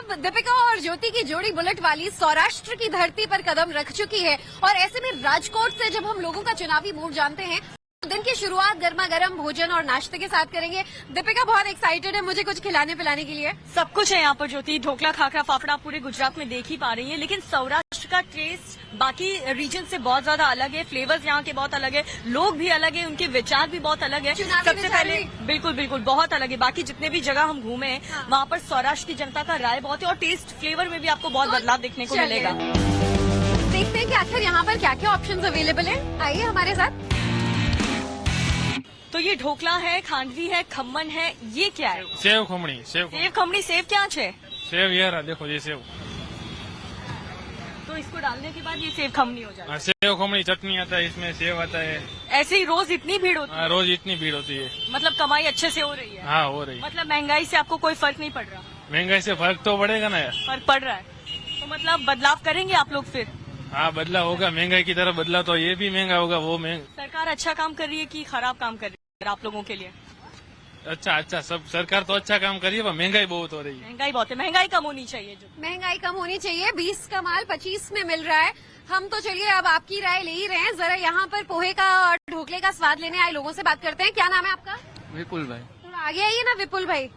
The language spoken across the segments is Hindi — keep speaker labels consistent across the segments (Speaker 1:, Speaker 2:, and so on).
Speaker 1: अब दीपिका और ज्योति की जोड़ी बुलेट वाली सौराष्ट्र की धरती पर कदम रख चुकी है और ऐसे में राजकोट से जब हम लोगों का चुनावी मूड जानते हैं तो दिन की शुरुआत गर्मा गर्म भोजन और नाश्ते के साथ करेंगे। दीपिका बहुत एक्साइटेड है मुझे कुछ खिलाने पिलाने के लिए।
Speaker 2: सब कुछ है यहाँ पर ज्योति, ढोकला खाखरा फाफड़ा पूरे गुजरात में देख ही पा रही है, लेकिन सौराष्ट्र का टेस्ट बाकी रीजन से बहुत ज्यादा अलग है। फ्लेवर्स यहाँ के बहुत अलग है, लोग भी अलग है, उनके विचार भी बहुत अलग है। सबसे पहले बिल्कुल बिल्कुल बहुत अलग है। बाकी जितने भी जगह हम घूमे हैं वहाँ पर सौराष्ट्र की जनता का राय बहुत है और टेस्ट फ्लेवर में भी आपको बहुत बदलाव देखने को मिलेगा।
Speaker 1: देखते हैं कि आखिर यहाँ पर क्या क्या ऑप्शन अवेलेबल है, आइए हमारे साथ।
Speaker 2: तो ये ढोकला है, खांडवी है, खम्मन है, ये क्या है?
Speaker 3: Save khamani. Save
Speaker 2: khamani save क्या है?
Speaker 3: सेव ये रहा, देखो ये सेव।
Speaker 2: तो इसको डालने के बाद ये सेव खमनी हो जाती है।
Speaker 3: सेव खमणी चटनी आता है, इसमें सेव आता है।
Speaker 2: ऐसे ही रोज इतनी भीड़ होती है?
Speaker 3: रोज इतनी भीड़ होती है।
Speaker 2: मतलब कमाई अच्छे से हो रही है?
Speaker 3: हाँ हो रही है।
Speaker 2: मतलब महंगाई से आपको कोई फर्क नहीं पड़ रहा?
Speaker 3: महंगाई से फर्क तो पड़ेगा ना यार।
Speaker 2: फर्क पड़ रहा है तो मतलब बदलाव करेंगे आप लोग फिर?
Speaker 3: हाँ बदलाव होगा, महंगाई की तरफ बदलाव तो ये भी महंगा होगा वो महंगा।
Speaker 2: सरकार अच्छा काम कर रही है कि खराब काम कर रही है आप लोगों के लिए?
Speaker 3: अच्छा सब सरकार तो अच्छा काम करिए पर महंगाई बहुत हो रही है।
Speaker 2: महंगाई बहुत है, महंगाई कम होनी चाहिए। जो
Speaker 1: महंगाई कम होनी चाहिए, 20 का माल 25 में मिल रहा है। हम तो चलिए अब आपकी राय ले ही रहे हैं, जरा यहाँ पर पोहे का और ढोकले का स्वाद लेने आए लोगों से बात करते हैं। क्या नाम है आपका?
Speaker 3: विपुल भाई।
Speaker 1: थोड़ा आगे आइए ना विपुल भाई।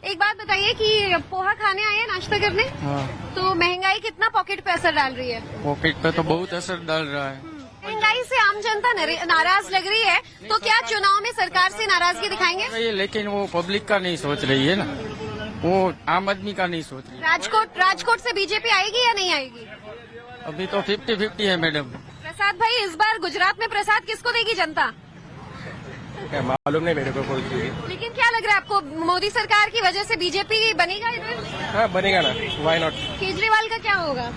Speaker 1: एक बात बताइए कि पोहा खाने आए हैं, नाश्ता करने?
Speaker 4: हाँ।
Speaker 1: तो महंगाई कितना पॉकेट पे असर डाल रही है?
Speaker 4: पॉकेट पे तो बहुत असर डाल रहा है।
Speaker 1: महंगाई से आम जनता नाराज लग रही है, तो क्या चुनाव में सरकार से नाराजगी दिखाएंगे?
Speaker 4: लेकिन वो पब्लिक का नहीं सोच रही है ना, वो आम आदमी का नहीं सोच रही।
Speaker 1: राजकोट से बीजेपी आएगी या नहीं आएगी?
Speaker 4: अभी तो 50-50 है मैडम।
Speaker 1: प्रसाद भाई, इस बार गुजरात में प्रसाद किसको देगी जनता?
Speaker 4: मालूम नहीं मेरे को कोई चीज।
Speaker 1: लेकिन क्या लग रहा है आपको, मोदी सरकार की वजह से बीजेपी बनेगा इधर?
Speaker 4: हाँ बनेगा ना, व्हाई नॉट।
Speaker 1: केजरीवाल का क्या होगा?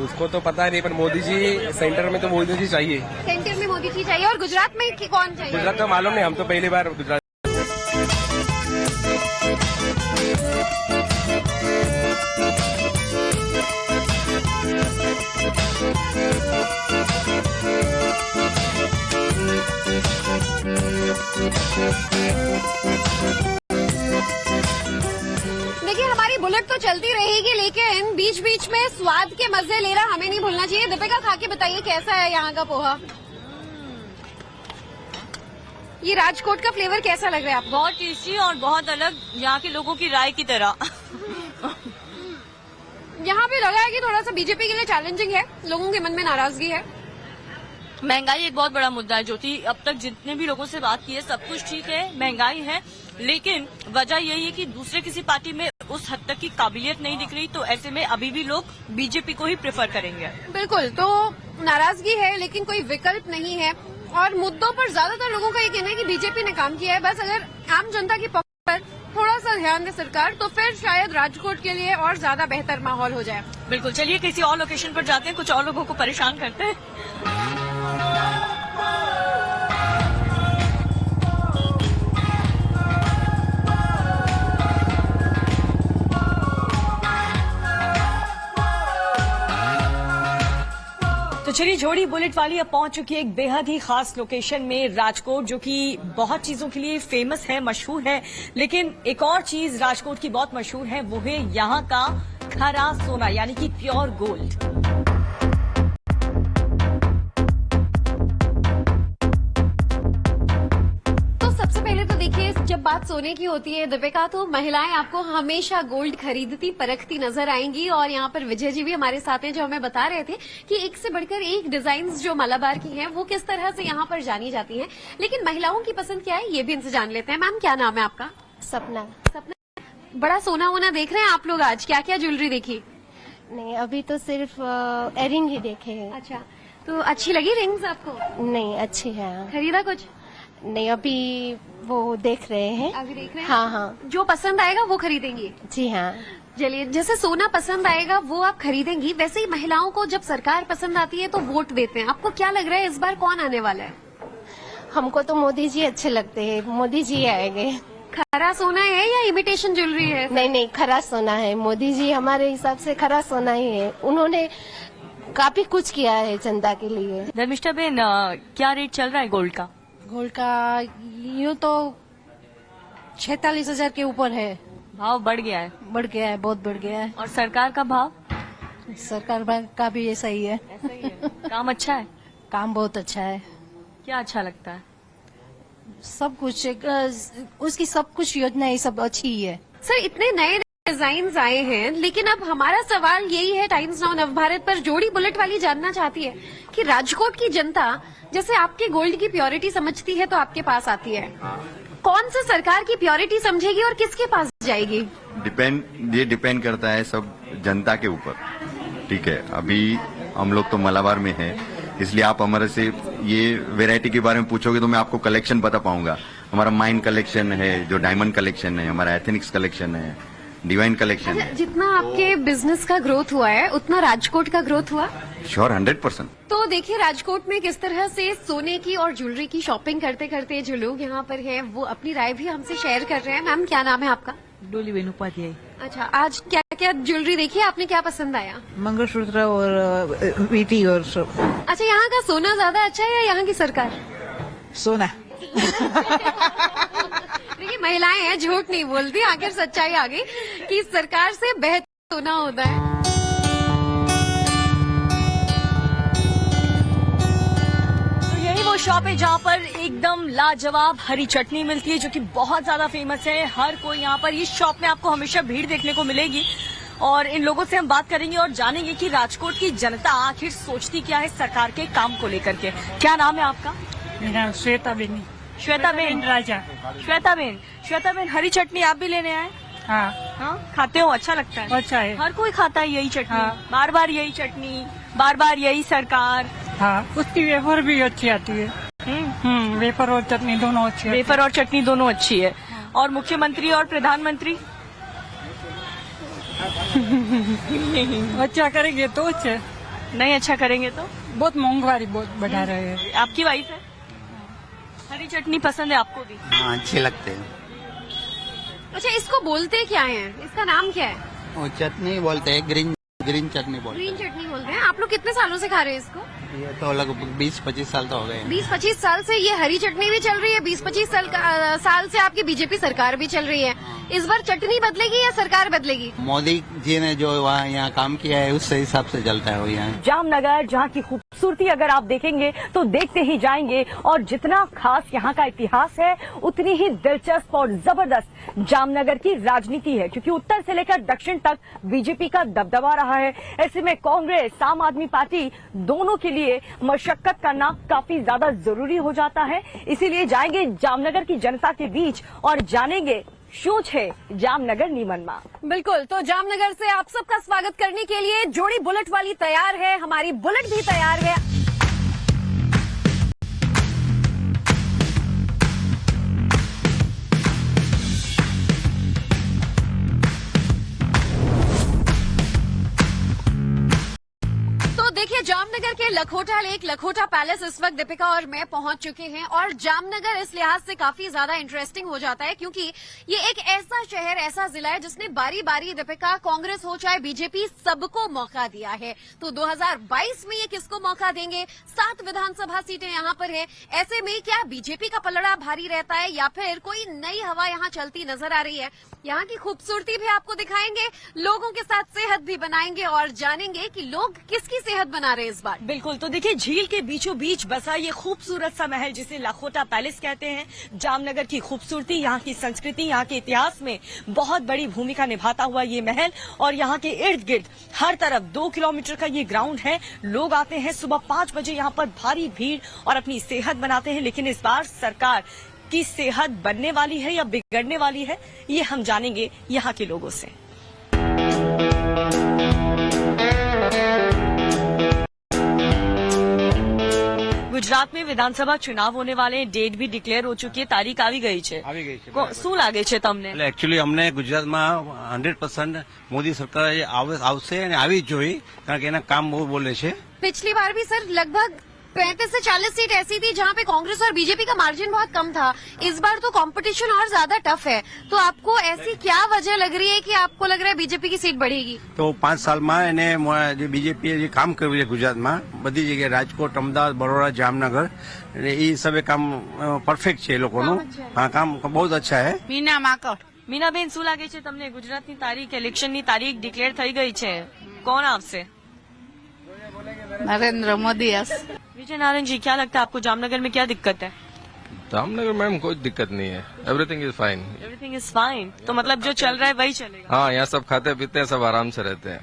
Speaker 4: उसको तो पता नहीं, पर मोदी जी सेंटर में तो मोदी जी चाहिए।
Speaker 1: सेंटर में मोदी जी चाहिए और गुजरात में कौन चाहिए?
Speaker 4: गुजरात का मालूम नहीं, हम तो पहली बार गुजरात।
Speaker 1: देखिए हमारी बुलेट तो चलती रहेगी, लेकिन बीच बीच में स्वाद के मजे लेना हमें नहीं भूलना चाहिए। दीपिका खा के बताइए कैसा है यहाँ का पोहा? ये राजकोट का फ्लेवर कैसा लग रहा है आपको?
Speaker 2: बहुत टेस्टी और बहुत अलग, यहाँ के लोगों की राय की तरह।
Speaker 1: यहाँ पे लगा है कि थोड़ा सा बीजेपी के लिए चैलेंजिंग है, लोगों के मन में नाराजगी है।
Speaker 2: महंगाई एक बहुत बड़ा मुद्दा है ज्योति, अब तक जितने भी लोगों से बात की है सब कुछ ठीक है, महंगाई है, लेकिन वजह यही है कि दूसरे किसी पार्टी में उस हद तक की काबिलियत नहीं दिख रही, तो ऐसे में अभी भी लोग बीजेपी को ही प्रेफर करेंगे।
Speaker 1: बिल्कुल, तो नाराजगी है लेकिन कोई विकल्प नहीं है और मुद्दों पर ज्यादातर लोगों का ये कहना है कि बीजेपी ने काम किया है। बस अगर आम जनता की पक्ष पर थोड़ा सा ध्यान दे सरकार तो फिर शायद राजकोट के लिए और ज्यादा बेहतर माहौल हो जाए।
Speaker 2: बिल्कुल, चलिए किसी और लोकेशन पर जाते हैं, कुछ और लोगों को परेशान करते हैं। तो चलिए, जोड़ी बुलेट वाली अब पहुंच चुकी है एक बेहद ही खास लोकेशन में, राजकोट, जो कि बहुत चीजों के लिए फेमस है, मशहूर है, लेकिन एक और चीज राजकोट की बहुत मशहूर है, वो है यहाँ का खरा सोना, यानी कि प्योर गोल्ड।
Speaker 1: जब बात सोने की होती है दीपिका, तो महिलाएं आपको हमेशा गोल्ड खरीदती परखती नजर आएंगी और यहाँ पर विजय जी भी हमारे साथ हैं जो हमें बता रहे थे कि एक से बढ़कर एक डिजाइन्स जो मालाबार की हैं वो किस तरह से यहाँ पर जानी जाती हैं। लेकिन महिलाओं की पसंद क्या है ये भी इनसे जान लेते हैं। मैम क्या नाम है आपका?
Speaker 5: सपना।
Speaker 1: सपना, बड़ा सोना वोना देख रहे हैं आप लोग आज, क्या क्या ज्वेलरी देखी?
Speaker 5: नहीं, अभी तो सिर्फ एयरिंग ही देखे हैं।
Speaker 1: अच्छा, तो अच्छी लगी रिंग्स आपको?
Speaker 5: नहीं, अच्छी है।
Speaker 1: खरीदा कुछ?
Speaker 5: नहीं, अभी वो देख रहे हैं।
Speaker 1: अभी देख रहे हैं?
Speaker 5: हाँ हाँ।
Speaker 1: जो पसंद आएगा वो खरीदेंगी?
Speaker 5: जी हाँ।
Speaker 1: चलिए, जैसे सोना पसंद आएगा वो आप खरीदेंगी, वैसे ही महिलाओं को जब सरकार पसंद आती है तो वोट देते हैं। आपको क्या लग रहा है इस बार कौन आने वाला है?
Speaker 5: हमको तो मोदी जी अच्छे लगते हैं, मोदी जी आएंगे।
Speaker 1: खरा सोना है या इमिटेशन ज्वेलरी है?
Speaker 5: नहीं नहीं, खरा सोना है। मोदी जी हमारे हिसाब से खरा सोना ही है, उन्होंने काफी कुछ किया है जनता के लिए।
Speaker 2: धर्मिष्ठा बेन, क्या रेट चल रहा है गोल्ड का?
Speaker 6: गोल्ड का यूँ तो 46,000 के ऊपर है।
Speaker 2: भाव बढ़ गया है
Speaker 5: बढ़ गया है, बहुत बढ़ गया है।
Speaker 2: और सरकार का भाव
Speaker 5: सरकार का भी ऐसा ही है।
Speaker 2: ऐसा ही है। काम अच्छा है,
Speaker 5: काम बहुत अच्छा है।
Speaker 2: क्या अच्छा लगता है?
Speaker 5: सब कुछ उसकी सब कुछ योजनाएं सब अच्छी ही है।
Speaker 1: सर इतने नए डिजाइन आए हैं, लेकिन अब हमारा सवाल यही है, टाइम्स नाउ नवभारत पर जोड़ी बुलेट वाली जानना चाहती है कि राजकोट की जनता जैसे आपके गोल्ड की प्योरिटी समझती है तो आपके पास आती है, कौन सा सरकार की प्योरिटी समझेगी और किसके पास जाएगी?
Speaker 6: ये डिपेंड करता है सब जनता के ऊपर। ठीक है, अभी हम लोग तो मलाबार में है, इसलिए आप हमारे से ये वैरायटी के बारे में पूछोगे तो मैं आपको कलेक्शन बता पाऊंगा। हमारा माइन कलेक्शन है, जो डायमंड कलेक्शन है, हमारा एथेनिक्स कलेक्शन है, डिवाइन कलेक्शन है।
Speaker 1: जितना आपके बिजनेस का ग्रोथ हुआ है उतना राजकोट का ग्रोथ हुआ?
Speaker 6: श्योर, 100%।
Speaker 1: तो देखिए राजकोट में किस तरह से सोने की और ज्वेलरी की शॉपिंग करते करते जो लोग यहाँ पर हैं वो अपनी राय भी हमसे शेयर कर रहे हैं। मैम क्या नाम है आपका?
Speaker 7: डोली वेणुपाध्याय।
Speaker 1: अच्छा, आज क्या क्या ज्वेलरी देखी, आपने क्या पसंद आया?
Speaker 7: मंगलसूत्र और वीटी और सब।
Speaker 1: अच्छा, यहाँ का सोना ज्यादा अच्छा है या यहाँ की सरकार?
Speaker 7: सोना।
Speaker 1: देखिए महिलाएं हैं, झूठ नहीं बोलती, आखिर सच्चाई आ गई कि सरकार से बेहतर सोना होता है।
Speaker 2: यही वो शॉप है जहाँ पर एकदम लाजवाब हरी चटनी मिलती है, जो कि बहुत ज्यादा फेमस है। हर कोई यहाँ पर इस शॉप में आपको हमेशा भीड़ देखने को मिलेगी। और इन लोगों से हम बात करेंगे और जानेंगे कि राजकोट की जनता आखिर सोचती क्या है सरकार के काम को लेकर के। क्या नाम है आपका?
Speaker 8: मेरा श्वेता बेनी।
Speaker 2: श्वेता बेन
Speaker 8: राजा।
Speaker 2: श्वेता बेन हरी चटनी आप भी लेने आए?
Speaker 8: हाँ,
Speaker 2: खाते हो? अच्छा लगता है?
Speaker 8: अच्छा है।
Speaker 2: हर कोई खाता है यही चटनी?
Speaker 8: हाँ।
Speaker 2: बार बार यही चटनी, बार बार यही सरकार।
Speaker 8: हाँ, उसकी वेफर भी अच्छी आती है। वेफर और चटनी दोनों अच्छी है।
Speaker 2: वेफर और चटनी दोनों अच्छी है। और मुख्यमंत्री और प्रधानमंत्री
Speaker 8: अच्छा करेंगे तो अच्छा,
Speaker 2: नहीं अच्छा करेंगे तो?
Speaker 8: बहुत महंगाई बहुत बढ़ा रहे हैं।
Speaker 2: आपकी वाइफ है? हरी चटनी पसंद है आपको भी?
Speaker 9: हाँ, अच्छे लगते हैं।
Speaker 1: अच्छा, इसको बोलते क्या है, इसका नाम क्या है?
Speaker 9: वो चटनी बोलते हैं, ग्रीन चटनी बोलते
Speaker 1: ग्रीन चटनी बोलते हैं। आप लोग कितने सालों से खा रहे हैं इसको?
Speaker 9: हैं। ये तो लगभग 20-25 साल तो हो गए हैं।
Speaker 1: 20-25 साल से ये हरी चटनी भी चल रही है। 20-25 साल से आपकी बीजेपी सरकार भी चल रही है। इस बार चटनी बदलेगी या सरकार बदलेगी?
Speaker 9: मोदी जी ने जो वहाँ यहाँ काम किया है उससे हिसाब से चलता है वो यहाँ।
Speaker 2: जामनगर जहाँ की खूबसूरती अगर आप देखेंगे तो देखते ही जाएंगे, और जितना खास यहाँ का इतिहास है उतनी ही दिलचस्प और जबरदस्त जामनगर की राजनीति है, क्योंकि उत्तर से लेकर दक्षिण तक बीजेपी का दबदबा रहा है। ऐसे में कांग्रेस आम आदमी पार्टी दोनों के लिए मशक्कत करना काफी ज्यादा जरूरी हो जाता है। इसीलिए जाएंगे जामनगर की जनता के बीच और जानेंगे શું છે જામનગરની बिल्कुल, तो जामनगर से आप सबका स्वागत करने के लिए जोड़ी बुलेट वाली तैयार है, हमारी बुलेट भी तैयार है। देखिए जामनगर के लखोटा लेक, लखोटा पैलेस इस वक्त दीपिका और मैं पहुंच चुके हैं। और जामनगर इस लिहाज से काफी ज्यादा इंटरेस्टिंग हो जाता है क्योंकि ये एक ऐसा शहर, ऐसा जिला है जिसने बारी बारी दीपिका, कांग्रेस हो चाहे बीजेपी, सबको मौका दिया है। तो 2022 में ये किसको मौका देंगे? 7 विधानसभा सीटें यहाँ पर है। ऐसे में क्या बीजेपी का पलड़ा भारी रहता है या फिर कोई नई हवा यहाँ चलती नजर आ रही है? यहाँ की खूबसूरती भी आपको दिखाएंगे, लोगों के साथ सेहत भी बनाएंगे और जानेंगे कि लोग किसकी सेहत बना रहे हैं इस बार। बिल्कुल, तो देखिए झील के बीचों बीच बसा ये खूबसूरत सा महल जिसे लखोटा पैलेस कहते हैं। जामनगर की खूबसूरती, यहाँ की संस्कृति, यहाँ के इतिहास में बहुत बड़ी भूमिका निभाता हुआ ये महल। और यहाँ के इर्द गिर्द हर तरफ 2 किलोमीटर का ये ग्राउंड है। लोग आते हैं सुबह 5 बजे, यहाँ पर भारी भीड़ और अपनी सेहत बनाते हैं। लेकिन इस बार सरकार की सेहत बनने वाली है या बिगड़ने वाली है, ये हम जानेंगे यहाँ के लोगों से। गुजरात में विधानसभा चुनाव होने वाले हैं, डेट भी डिक्लेयर हो चुकी है, तारीख આવી ગઈ છે। શું લાગે છે તમને?
Speaker 10: એકચ્યુઅલી અમને ગુજરાતમાં 100% મોદી સરકાર આવશે અને આવી જ જોઈ, કારણ કે એના કામ બહુ બોલે છે।
Speaker 1: पिछली बार भी सर लगभग 35 से 40 सीट ऐसी थी जहाँ पे कांग्रेस और बीजेपी का मार्जिन बहुत कम था। इस बार तो कंपटीशन और ज्यादा टफ है। तो आपको ऐसी क्या वजह लग रही है कि आपको लग रहा है बीजेपी की सीट बढ़ेगी?
Speaker 10: તો 5 સાલમાં એને જે બીજેપીએ જે કામ કર્યું છે ગુજરાતમાં બધી જગ્યાએ, રાજકોટ, અમદાવાદ, બરોડા, જામનગર, એ હિસાબે કામ પરફેક્ટ છે એ લોકોનું। હા, કામ બહુ અચ્છા है।
Speaker 7: मीना माकड़।
Speaker 2: મીનાબેન શું લાગે છે તમને ગુજરાતની તારીખ ઇલેક્શનની તારીખ ડિક્લેર થઈ ગઈ છે કોણ આવશે
Speaker 7: नरेंद्र मोदी यस
Speaker 2: विजय नारायण जी क्या लगता है आपको जामनगर में क्या दिक्कत है
Speaker 11: जामनगर मैम कोई दिक्कत नहीं है everything is fine
Speaker 2: everything is fine तो मतलब जो चल रहा है वही चलेगा
Speaker 11: हाँ यहाँ सब खाते पीते हैं सब आराम से रहते हैं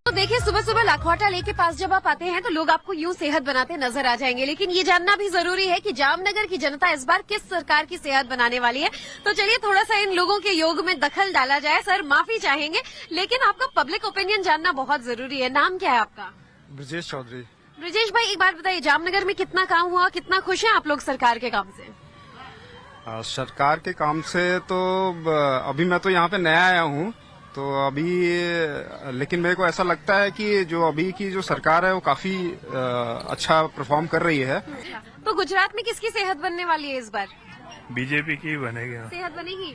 Speaker 1: तो देखिए सुबह सुबह लखौटा लेक के पास जब आप आते हैं तो लोग आपको यूं सेहत बनाते नजर आ जाएंगे, लेकिन ये जानना भी जरूरी है कि जामनगर की जनता इस बार किस सरकार की सेहत बनाने वाली है। तो चलिए थोड़ा सा इन लोगों के योग में दखल डाला जाए। सर माफी चाहेंगे, लेकिन आपका पब्लिक ओपिनियन जानना बहुत जरूरी है। नाम क्या है आपका?
Speaker 12: ब्रजेश चौधरी।
Speaker 1: ब्रजेश भाई, एक बात बताइए, जामनगर में कितना काम हुआ, कितना खुश हैं आप लोग सरकार के काम से?
Speaker 12: सरकार के काम से तो अभी मैं तो यहाँ पे नया आया हूँ, तो अभी लेकिन मेरे को ऐसा लगता है कि जो अभी की जो सरकार है वो काफी अच्छा परफॉर्म कर रही है।
Speaker 1: तो गुजरात में किसकी सेहत बनने वाली है इस बार?
Speaker 3: बीजेपी की बनेगी।
Speaker 1: सेहत बनेगी।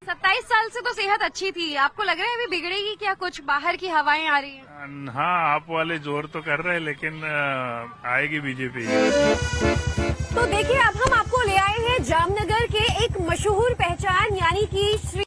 Speaker 1: 27 साल से तो सेहत अच्छी थी, आपको लग रहा है अभी बिगड़ेगी क्या? कुछ बाहर की हवाएं आ रही हैं?
Speaker 3: हाँ, आप वाले जोर तो कर रहे हैं, लेकिन आएगी बीजेपी।
Speaker 1: तो देखिए अब हम आपको ले आए हैं जामनगर के एक मशहूर पहचान यानी कि श्री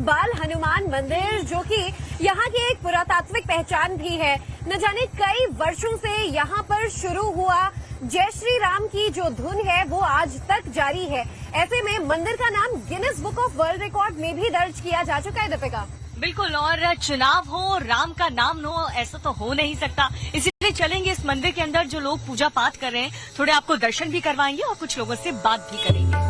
Speaker 1: बाल हनुमान मंदिर, जो कि यहाँ की एक पुरातात्विक पहचान भी है। न जाने कई वर्षों से यहाँ पर शुरू हुआ जय श्री राम की जो धुन है वो आज तक जारी है। ऐसे में मंदिर का नाम Guinness book of world record में भी दर्ज किया जा चुका है। दीपिका,
Speaker 2: बिल्कुल, और चुनाव हो राम का नाम हो ऐसा तो हो नहीं सकता, इसीलिए चलेंगे इस मंदिर के अंदर। जो लोग पूजा पाठ कर रहे हैं थोड़े आपको दर्शन भी करवाएंगे और कुछ लोगों से बात भी करेंगे।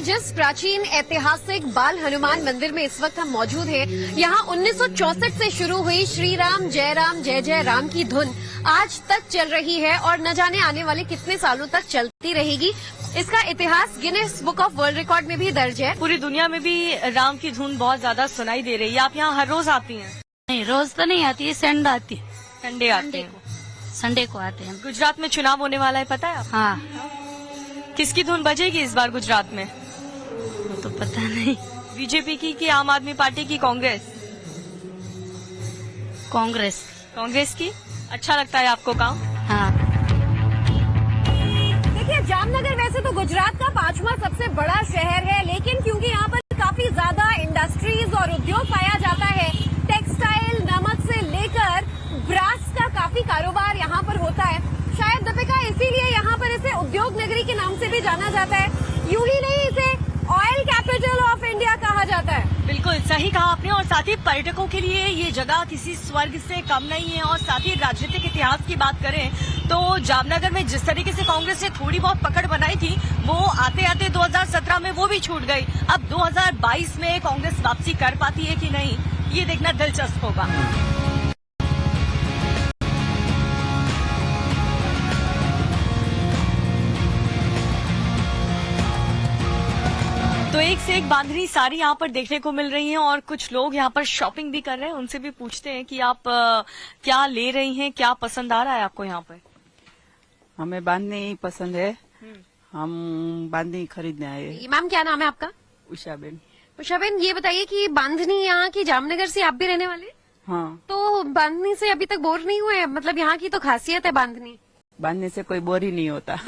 Speaker 1: जिस प्राचीन ऐतिहासिक बाल हनुमान मंदिर में इस वक्त हम मौजूद हैं, यहाँ 1964 से शुरू हुई श्री राम जय जय राम की धुन आज तक चल रही है और न जाने आने वाले कितने सालों तक चलती रहेगी। इसका इतिहास Guinness book of world record में भी दर्ज है।
Speaker 2: पूरी दुनिया में भी राम की धुन बहुत ज्यादा सुनाई दे रही है। आप यहाँ हर रोज आती हैं?
Speaker 5: नहीं, रोज तो नहीं आती है, संडे आती है।
Speaker 2: संडे आते हैं?
Speaker 5: संडे को आते हैं।
Speaker 2: गुजरात में चुनाव होने वाला है, पता है आप?
Speaker 5: हाँ।
Speaker 2: किसकी धुन बजेगी इस बार गुजरात में?
Speaker 5: वो तो पता नहीं।
Speaker 2: बीजेपी की कि आम आदमी पार्टी की? कांग्रेस?
Speaker 5: कांग्रेस।
Speaker 2: कांग्रेस की। अच्छा लगता है आपको काम?
Speaker 5: हाँ।
Speaker 1: देखिए जामनगर वैसे तो गुजरात का 5वां सबसे बड़ा शहर है, लेकिन क्योंकि यहाँ पर काफी ज्यादा इंडस्ट्रीज और उद्योग पाया जाता है, टेक्सटाइल, नमक से लेकर ब्रास का काफी कारोबार यहाँ पर होता है। शायद दीपिका इसीलिए यहाँ पर इसे उद्योग नगरी के नाम से भी जाना जाता है। यूं ही नहीं, इसे ऑयल कैपिटल ऑफ इंडिया कहा जाता है।
Speaker 2: बिल्कुल सही कहा आपने, और साथ ही पर्यटकों के लिए ये जगह किसी स्वर्ग से कम नहीं है। और साथ ही राजनीतिक इतिहास की बात करें तो जामनगर में जिस तरीके से कांग्रेस ने थोड़ी बहुत पकड़ बनाई थी वो आते आते 2017 में वो भी छूट गई। अब 2022 में कांग्रेस वापसी कर पाती है कि नहीं, ये देखना दिलचस्प होगा। तो एक से एक बांधनी साड़ी यहाँ पर देखने को मिल रही हैं और कुछ लोग यहाँ पर शॉपिंग भी कर रहे हैं। उनसे भी पूछते हैं कि आप क्या ले रही हैं, क्या पसंद आ रहा है आपको यहाँ पर?
Speaker 7: हमें बांधनी पसंद है, हम बांधनी खरीदने आए हैं।
Speaker 1: मैम क्या नाम है आपका?
Speaker 7: उषाबेन।
Speaker 1: उषाबेन, ये बताइए कि बांधनी यहाँ की जामनगर से आप भी रहने वाले?
Speaker 7: हाँ।
Speaker 1: तो बांधनी से अभी तक बोर नहीं हुए? मतलब यहाँ की तो खासियत है बांधनी।
Speaker 7: बांधने से कोई बोर ही नहीं होता।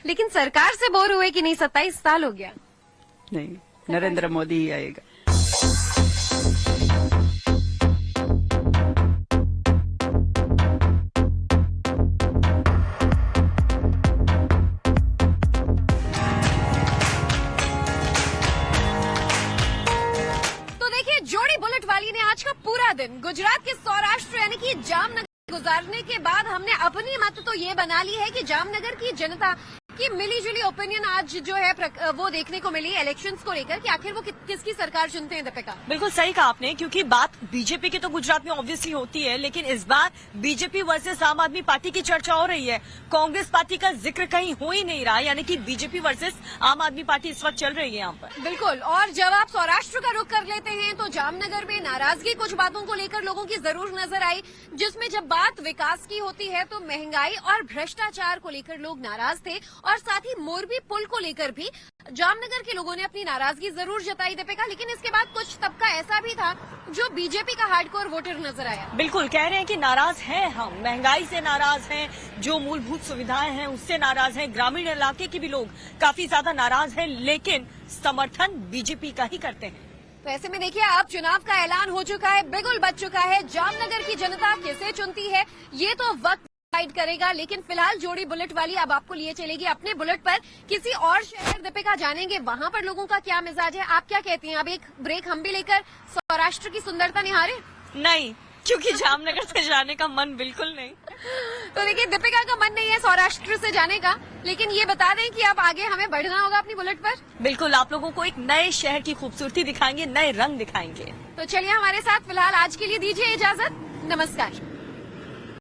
Speaker 1: लेकिन सरकार से बोर हुए कि नहीं? 27 साल हो गया।
Speaker 7: नहीं, नरेंद्र मोदी ही आएगा।
Speaker 1: तो देखिए जोड़ी बुलेट वाली ने आज का पूरा दिन गुजरात के सौराष्ट्र यानी कि जामनगर गुजारने के बाद हमने अपनी मत तो ये बना ली है कि जामनगर की जनता आपकी मिली जुली ओपिनियन आज जो है वो देखने को मिली इलेक्शंस को लेकर कि आखिर वो किसकी सरकार चुनते हैं दीपिका?
Speaker 2: बिल्कुल सही कहा आपने, क्योंकि बात बीजेपी की तो गुजरात में ऑब्वियसली होती है, लेकिन इस बार बीजेपी वर्सेस आम आदमी पार्टी की चर्चा हो रही है। कांग्रेस पार्टी का जिक्र कहीं हो ही नहीं रहा, यानी कि बीजेपी वर्सेस आम आदमी पार्टी इस वक्त चल रही है यहाँ पर।
Speaker 1: बिल्कुल। और जब आप सौराष्ट्र का रुख कर लेते हैं तो जामनगर में नाराजगी कुछ बातों को लेकर लोगों की जरूर नजर आई, जिसमें जब बात विकास की होती है तो महंगाई और भ्रष्टाचार को लेकर लोग नाराज थे, और साथ ही मोरबी पुल को लेकर भी जामनगर के लोगों ने अपनी नाराजगी जरूर जताई दीपिका। लेकिन इसके बाद कुछ तबका ऐसा भी था जो बीजेपी का हार्डकोर वोटर नजर आया।
Speaker 2: बिल्कुल कह रहे हैं कि नाराज हैं हम, महंगाई से नाराज हैं, जो मूलभूत सुविधाएं हैं उससे नाराज हैं, ग्रामीण इलाके के भी लोग काफी ज्यादा नाराज हैं, लेकिन समर्थन बीजेपी का ही करते हैं।
Speaker 1: तो ऐसे में देखिए, अब चुनाव का ऐलान हो चुका है, बिगुल बज चुका है। जामनगर की जनता किसे चुनती है ये तो वक्त डिसाइड करेगा, लेकिन फिलहाल जोड़ी बुलेट वाली अब आपको लिए चलेगी अपने बुलेट पर किसी और शहर दीपिका जानेंगे, वहां पर लोगों का क्या मिजाज है। आप क्या कहती हैं? अब एक ब्रेक हम भी लेकर सौराष्ट्र की सुंदरता निहारे?
Speaker 2: नहीं, क्योंकि जामनगर से जाने का मन बिल्कुल नहीं।
Speaker 1: तो देखिए, दीपिका का मन नहीं है सौराष्ट्र से जाने का, लेकिन ये बता दें कि अब आगे हमें बढ़ना होगा अपनी बुलेट पर।
Speaker 2: बिल्कुल, आप लोगों को एक नए शहर की खूबसूरती दिखाएंगे, नए रंग दिखाएंगे।
Speaker 1: तो चलिए हमारे साथ फिलहाल आज के लिए दीजिए इजाजत। नमस्कार।